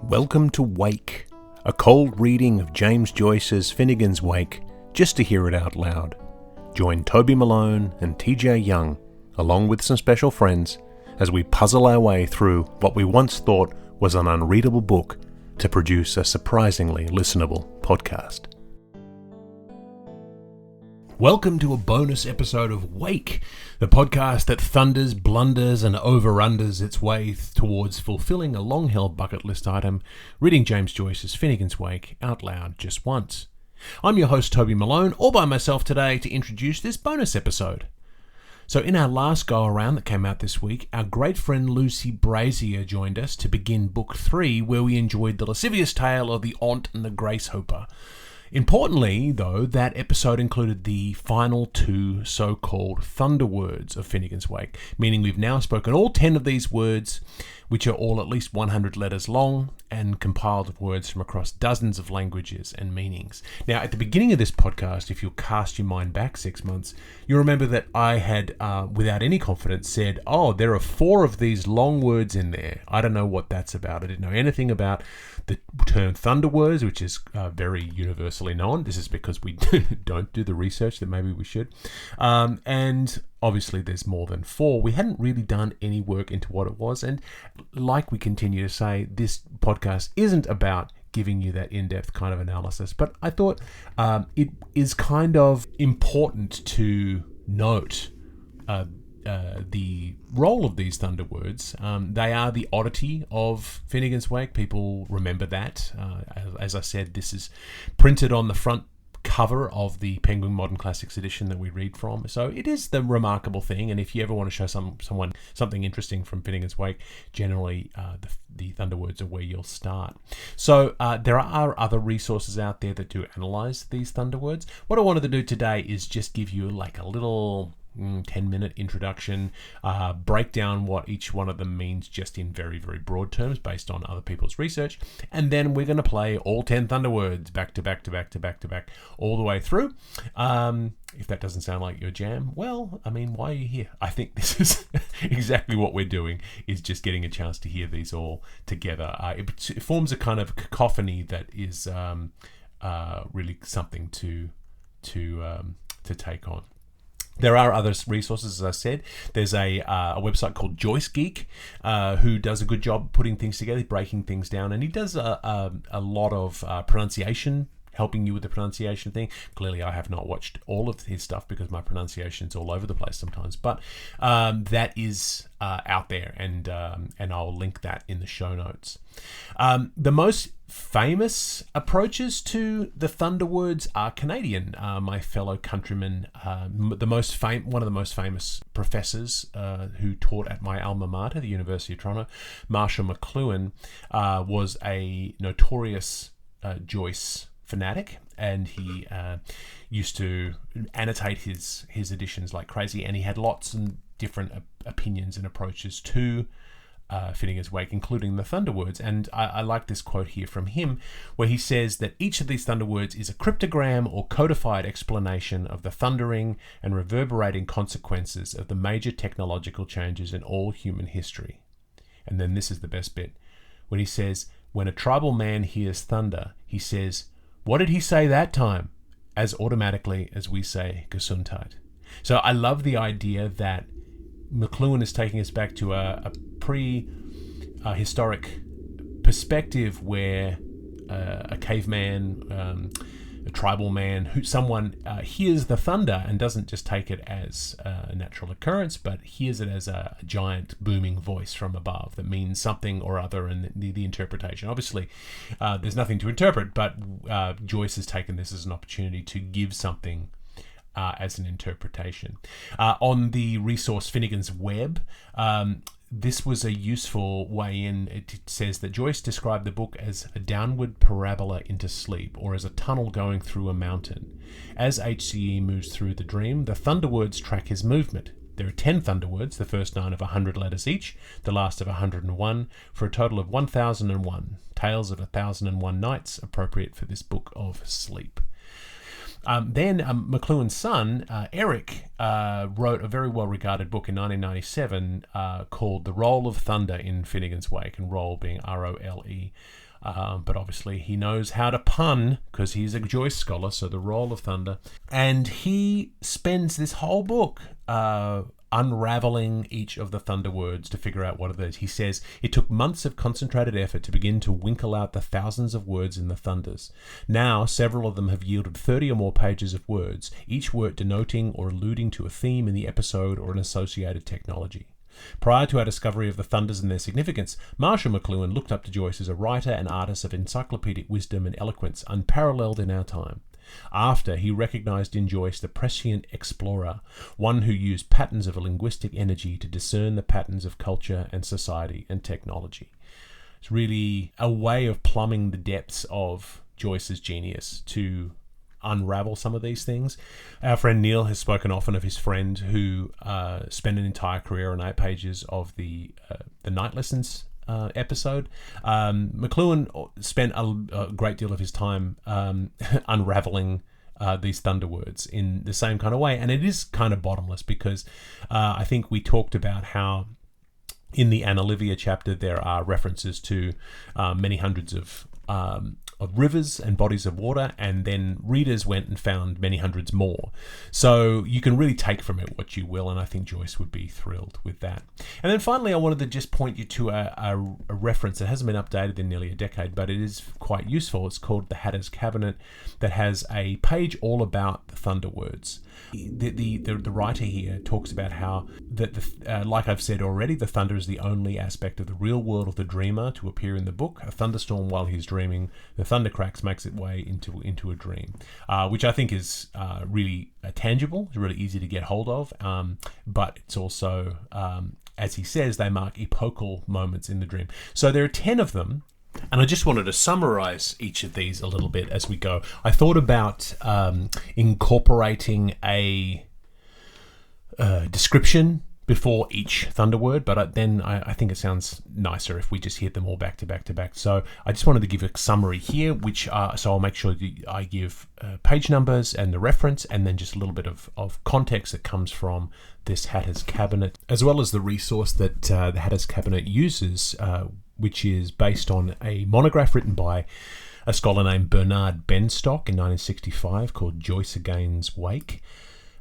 Welcome to Wake, a cold reading of James Joyce's Finnegans Wake, just to hear it out loud. Join Toby Malone and TJ Young, along with some special friends, as we puzzle our way through what we once thought was an unreadable book to produce a surprisingly listenable podcast. Welcome to a bonus episode of Wake, the podcast that thunders, blunders, and over-unders its way towards fulfilling a long-held bucket list item, reading James Joyce's Finnegans Wake out loud just once. I'm your host, Toby Malone, all by myself today to introduce this bonus episode. So in our last go-around that came out this week, our great friend Lucy Brazier joined us to begin Book 3, where we enjoyed the lascivious tale of the Aunt and the Grace Hopper. Importantly, though, that episode included the final two so-called Thunderwords of Finnegans Wake, meaning we've now spoken all 10 of these words, which are all at least 100 letters long and compiled of words from across dozens of languages and meanings. Now, at the beginning of this podcast, if you'll cast your mind back 6 months, you'll remember that I had, without any confidence, said, there are 4 of these long words in there. I don't know what that's about. I didn't know anything about the term Thunderwords, which is very universally known. This is because we don't do the research that maybe we should. And obviously there's more than 4. We hadn't really done any work into what it was. And like we continue to say, this podcast isn't about giving you that in-depth kind of analysis. But I thought it is kind of important to note the role of these Thunderwords. They are the oddity of Finnegans Wake. People remember that. As I said, this is printed on the front cover of the Penguin Modern Classics edition that we read from. So it is the remarkable thing, and if you ever want to show someone something interesting from Finnegans Wake, generally the Thunderwords are where you'll start. So there are other resources out there that do analyze these Thunderwords. What I wanted to do today is just give you like a little 10-minute introduction, break down what each one of them means just in very, very broad terms based on other people's research, and then we're going to play all 10 Thunderwords back to back to back to back to back all the way through. If that doesn't sound like your jam, well, I mean, why are you here? I think this is exactly what we're doing, is just getting a chance to hear these all together. It forms a kind of cacophony that is really something to take on. There are other resources, as I said. There's a website called Joyce Geek, who does a good job putting things together, breaking things down, and he does a lot of pronunciation, helping you with the pronunciation thing. Clearly, I have not watched all of his stuff because my pronunciation's all over the place sometimes, but that is out there, and I'll link that in the show notes. The most famous approaches to the Thunderwords are Canadian. My fellow countrymen, one of the most famous professors who taught at my alma mater, the University of Toronto, Marshall McLuhan, was a notorious Joyce fanatic, and he used to annotate his editions like crazy, and he had lots of different opinions and approaches to Finnegans Wake, including the Thunderwords. And I like this quote here from him, where he says that each of these Thunderwords is a cryptogram or codified explanation of the thundering and reverberating consequences of the major technological changes in all human history. And then this is the best bit, when he says, when a tribal man hears thunder, he says, "What did he say that time?" as automatically as we say Gesundheit. So I love the idea that McLuhan is taking us back to a pre-historic perspective where a caveman, a tribal man, someone hears the thunder and doesn't just take it as a natural occurrence, but hears it as a giant booming voice from above that means something or other, and the interpretation. Obviously, there's nothing to interpret, but Joyce has taken this as an opportunity to give something as an interpretation. On the resource Finnegans Web, this was a useful way in. It says that Joyce described the book as a downward parabola into sleep, or as a tunnel going through a mountain. As HCE moves through the dream, the Thunderwords track his movement. There are 10 Thunderwords, the first 9 of 100 letters each, the last of 101, for a total of 1001. Tales of 1001 Nights, appropriate for this book of sleep. Then McLuhan's son, Eric, wrote a very well-regarded book in 1997 called The Roll of Thunder in Finnegans Wake, and roll being R-O-L-E. But obviously he knows how to pun because he's a Joyce scholar, so the role of thunder. And he spends this whole book unraveling each of the thunderwords to figure out what it is. He says, it took months of concentrated effort to begin to winkle out the thousands of words in the thunders. Now, several of them have yielded 30 or more pages of words, each word denoting or alluding to a theme in the episode or an associated technology. Prior to our discovery of the thunders and their significance, Marshall McLuhan looked up to Joyce as a writer and artist of encyclopedic wisdom and eloquence unparalleled in our time. After, he recognized in Joyce the prescient explorer, one who used patterns of a linguistic energy to discern the patterns of culture and society and technology. It's really a way of plumbing the depths of Joyce's genius to unravel some of these things. Our friend Neil has spoken often of his friend who spent an entire career on 8 pages of the Night Lessons episode. McLuhan spent a great deal of his time unraveling these thunderwords in the same kind of way, and it is kind of bottomless because I think we talked about how in the Anna Livia chapter there are references to many hundreds of rivers and bodies of water, and then readers went and found many hundreds more. So you can really take from it what you will, and I think Joyce would be thrilled with that. And then finally, I wanted to just point you to a reference that hasn't been updated in nearly a decade, but it is quite useful. It's called The Hatter's Cabinet, that has a page all about the thunderwords. The writer here talks about how that like I've said already, the thunder is the only aspect of the real world of the dreamer to appear in the book. A thunderstorm while he's dreaming, the thunder cracks makes its way into a dream, which I think is really tangible. It's really easy to get hold of, but it's also, as he says, they mark epochal moments in the dream. So there are 10 of them. And I just wanted to summarize each of these a little bit as we go. I thought about incorporating a description before each thunderword, but then I think it sounds nicer if we just hit them all back to back to back. So I just wanted to give a summary here, which so I'll make sure that I give page numbers and the reference, and then just a little bit of context that comes from this Hatter's Cabinet, as well as the resource that the Hatter's Cabinet uses, which is based on a monograph written by a scholar named Bernard Benstock in 1965 called Finnegans Wake,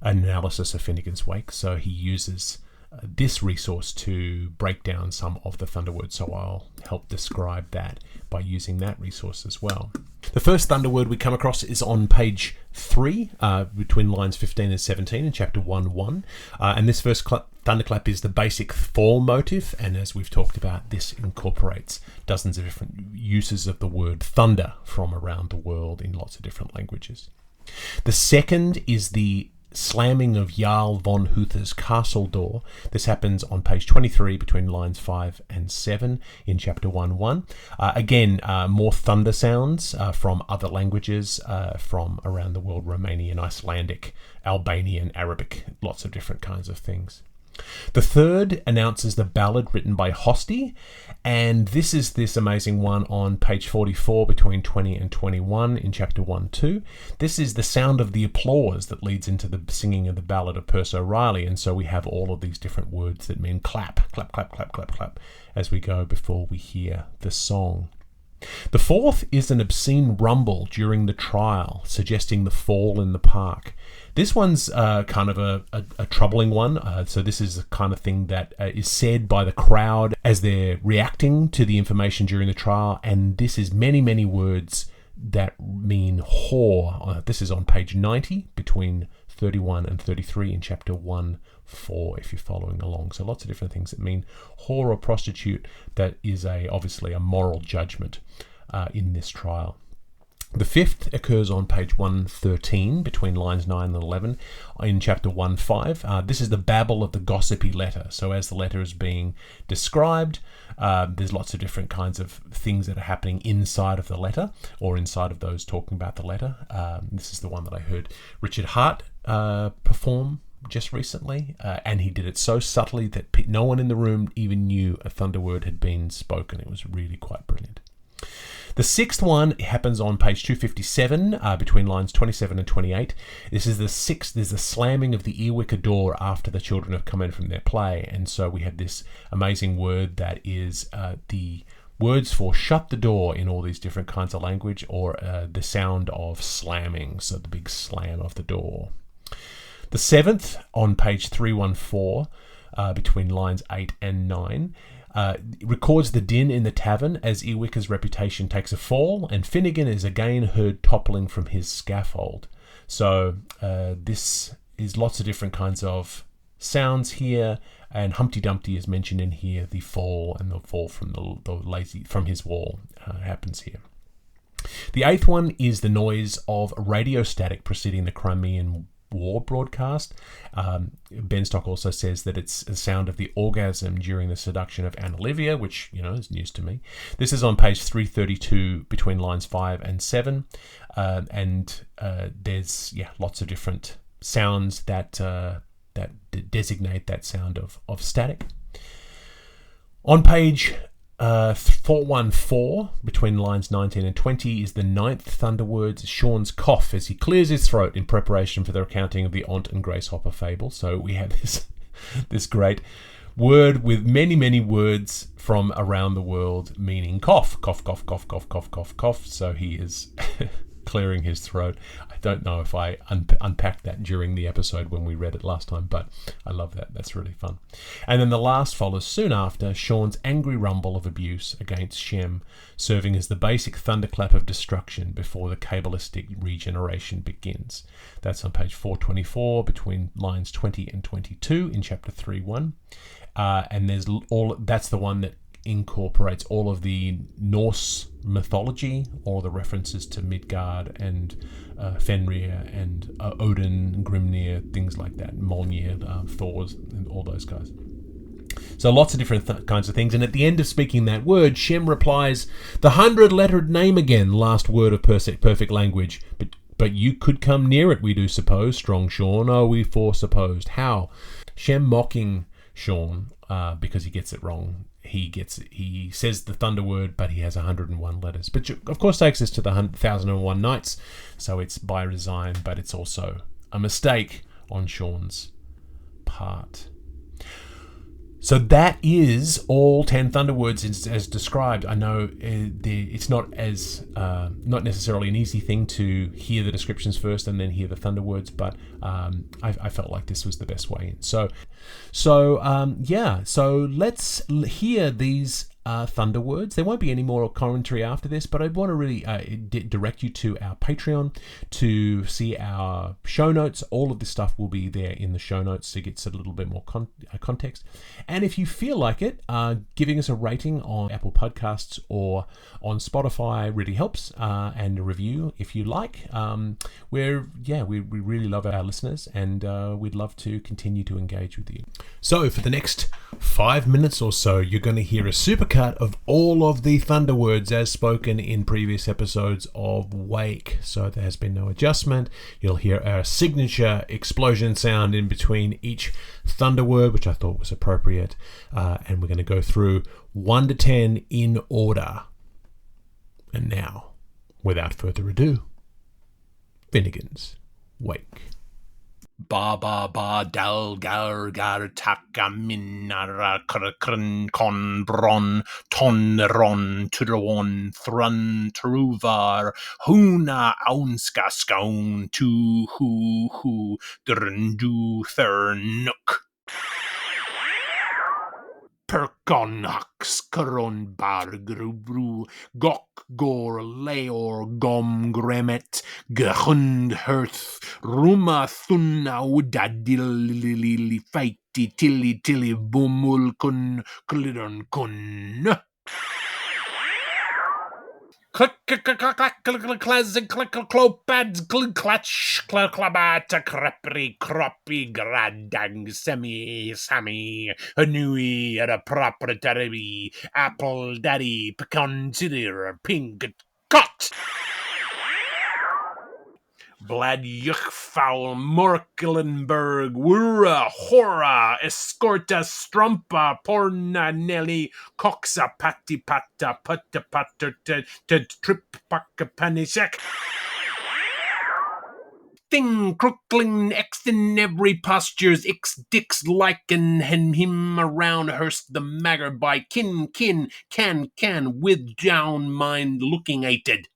an analysis of Finnegans Wake. So he uses this resource to break down some of the thunderwords, so I'll help describe that by using that resource as well. The first thunderword we come across is on page 3, between lines 15 and 17 in chapter 1:1, and this first thunderclap is the basic fall motif, and as we've talked about, this incorporates dozens of different uses of the word thunder from around the world in lots of different languages. The second is the slamming of Jarl von Huther's castle door. This happens on page 23 between lines 5 and 7 in chapter 1:1. Again, more thunder sounds from other languages from around the world: Romanian, Icelandic, Albanian, Arabic, lots of different kinds of things. The third announces the ballad written by Hosti, and this is this amazing one on page 44 between 20 and 21 in chapter 1:2. This is the sound of the applause that leads into the singing of the ballad of Percy O'Reilly, and so we have all of these different words that mean clap, clap, clap, clap, clap, clap as we go before we hear the song. The fourth is an obscene rumble during the trial, suggesting the fall in the park. This one's kind of a troubling one. So this is the kind of thing that is said by the crowd as they're reacting to the information during the trial. And this is many, many words that mean whore. This is on page 90 between 31 and 33 in chapter 1:4 if you're following along. So lots of different things that mean whore or prostitute. That is obviously a moral judgment in this trial. The fifth occurs on page 113 between lines 9 and 11 in chapter 1:5. This is the babble of the gossipy letter. So as the letter is being described, there's lots of different kinds of things that are happening inside of the letter or inside of those talking about the letter. This is the one that I heard Richard Hart perform just recently, and he did it so subtly that no one in the room even knew a thunderword had been spoken. It was really quite brilliant. The sixth one happens on page 257 between lines 27 and 28. This is the sixth. There's the slamming of the earwicker door after the children have come in from their play, and so we have this amazing word that is the words for shut the door in all these different kinds of language, or the sound of slamming, so the big slam of the door. The seventh, on page 314, between lines 8 and 9, records the din in the tavern as Ewica's reputation takes a fall, and Finnegan is again heard toppling from his scaffold. So this is lots of different kinds of sounds here, and Humpty Dumpty is mentioned in here. The fall from the lazy from his wall happens here. The eighth one is the noise of radio static preceding the Crimean War broadcast. Benstock also says that it's the sound of the orgasm during the seduction of Anna Livia, which, is news to me. This is on page 332 between lines 5 and 7. And there's lots of different sounds that designate that sound of static. On page 414, between lines 19 and 20, is the ninth Thunderwords, Sean's cough, as he clears his throat in preparation for the recounting of the Aunt and Grace Hopper fable. So we have this great word with many, many words from around the world meaning cough, cough, cough, cough, cough, cough, cough, cough. So he is clearing his throat. I don't know if I unpacked that during the episode when we read it last time, but I love that. That's really fun. And then the last follows soon after, Sean's angry rumble of abuse against Shem, serving as the basic thunderclap of destruction before the cabalistic regeneration begins. That's on page 424 between lines 20 and 22 in chapter 3.1. And that's the one that incorporates all of the Norse mythology, all the references to Midgard and Fenrir and Odin, Grimnir, things like that, Mjolnir, Thor's, and all those guys. So lots of different kinds of things. And at the end of speaking that word, Shem replies, "The 100-lettered name again, last word of perfect language. But you could come near it, we do suppose, strong Sean. Oh, we foresupposed." How? Shem mocking Sean because he gets it wrong. He says the Thunderword, but he has 101 letters. But of course takes us to the 1001 Nights, so it's by design, but it's also a mistake on Sean's part. So that is all 10 Thunderwords as described. I know it's not necessarily an easy thing to hear the descriptions first and then hear the Thunderwords, but I felt like this was the best way in. So let's hear these Thunderwords. There won't be any more commentary after this, but I want to really direct you to our Patreon to see our show notes. All of this stuff will be there in the show notes to get a little bit more context. And if you feel like it, giving us a rating on Apple Podcasts or on Spotify really helps, and a review if you like. We really love our listeners, and we'd love to continue to engage with you. So for the next 5 minutes or so, you're going to hear a supercut of all of the Thunderwords as spoken in previous episodes of Wake. So there has been no adjustment. You'll hear our signature explosion sound in between each Thunderword, which I thought was appropriate. And we're going to go through 1 to 10 in order. And now, without further ado, Finnegans Wake. Ba ba ba dal gar gar taka minara krn con bron ton ron tudron thrun truvar huna aunska skaun tu hu drndu thernuk Perkonax Kron Bargrubru Gok Gor Leor Gom Gremet Gehund Herth Ruma Thunna Udadili Fighty Tilly Tilly Bumul Kun Klidon Kun Click, click, click, click, click, click, click, click, click, clopads, click, clutch, clabata, crepri, croppy, gradang, sammy, hanui, at a proprietary, apple, daddy, pecan, cider, pink, cut. Blad Yuch Foul, Morkelenberg, Wura, Hora, Escorta, Strumpa, Porna, Nelly, Coxa, Patti, Patta, Putta, Patter, Trip, Packa, Panisek. thing, crookling, X in every posture's X-dicks liken him around Hurst the magger by can, with down mind looking ated.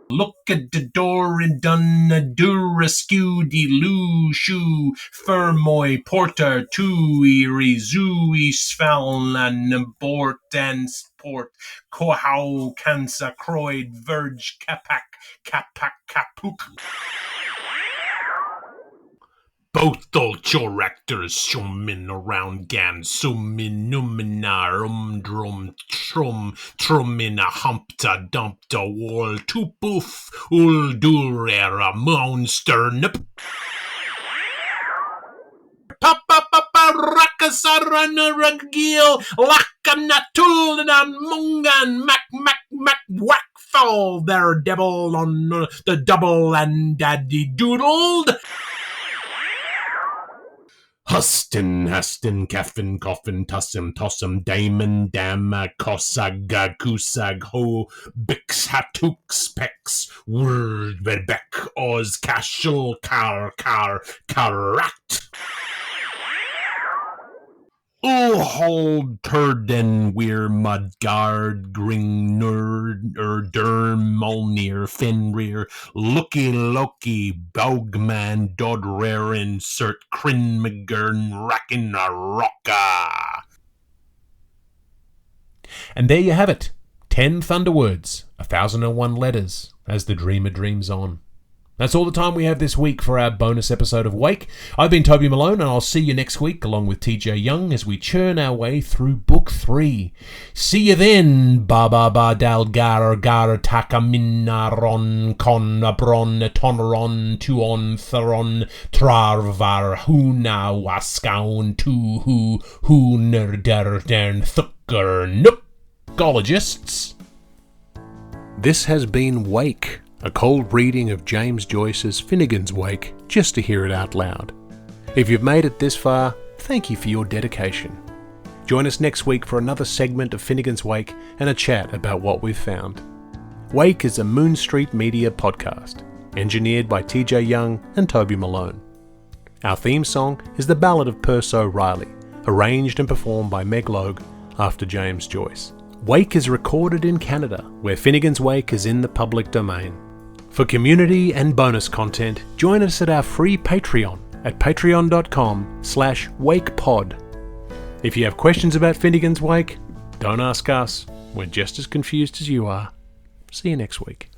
Look at the door and done a duraskew de loo shoe firmoy porter tui rezui svalnan bort and sport kohau cansa croid verge capac capuk. Both all chorectors shummin around gan summin numinar drum trummin a humpta dumpta wall to poof ul dulrera monster nip. Papa rakasarana ragil lakanatul mungan mac whack fall there devil on the double and daddy doodled. Hustin, caffin, coffin, tossum, damon, damma, cossag, kusag, ho, bix, hatux, pex, word, verbeck, oz, cashel, carat. Hold turden weir mudguard gring nerd derm molnir fenrir loki bogman dodrerin cert crin mcgurn rackin a rocka. And there you have it. 10 Thunderwords, 1001 letters, as the dreamer dreams on. That's all the time we have this week for our bonus episode of Wake. I've been Toby Malone, and I'll see you next week along with TJ Young as we churn our way through Book 3. See you then, ba dal gar takaminaron con abron toneron tuon theron trarvar huna waskaun tu hu nerder dern thucker nookologists. This has been Wake, a cold reading of James Joyce's Finnegans Wake, just to hear it out loud. If you've made it this far, thank you for your dedication. Join us next week for another segment of Finnegans Wake and a chat about what we've found. Wake is a Moon Street Media podcast, engineered by TJ Young and Toby Malone. Our theme song is The Ballad of Perso Riley, arranged and performed by Meg Logue after James Joyce. Wake is recorded in Canada, where Finnegans Wake is in the public domain. For community and bonus content, join us at our free Patreon at patreon.com/wakepod. If you have questions about Finnegans Wake, don't ask us. We're just as confused as you are. See you next week.